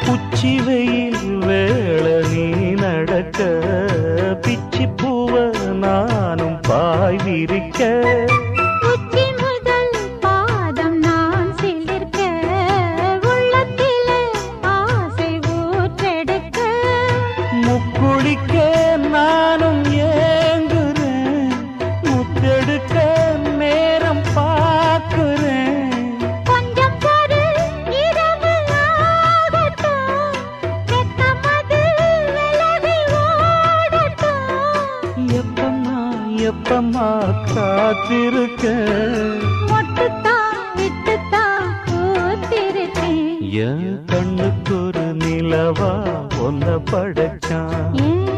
உச்சி வெயில் வேள நீ நடக்க பிச்சி பூவ நானும் பாய் விரிக்க உச்சி முதல் பாதம் நான் சிலிர்க்க உள்ளத்திலே ஆசை ஊற்றெடுக்க முக்குளிக்க நானும் ஏங்குறேன் முத்தெடுக்க நேரம் பார்க்கிறேன் கொஞ்சம் பொறு இரவு ஆகட்டும் வெக்கமது விலகி ஓடட்டும் எப்பம்மா எப்பம்மா காத்திருக்க மொட்டுத்தான் விட்டுத்தான் பூத்திருக்கேன் என் கண்ணுக்கு ஒரு நிலவா ஒன்ன படைச்சான் ஏன்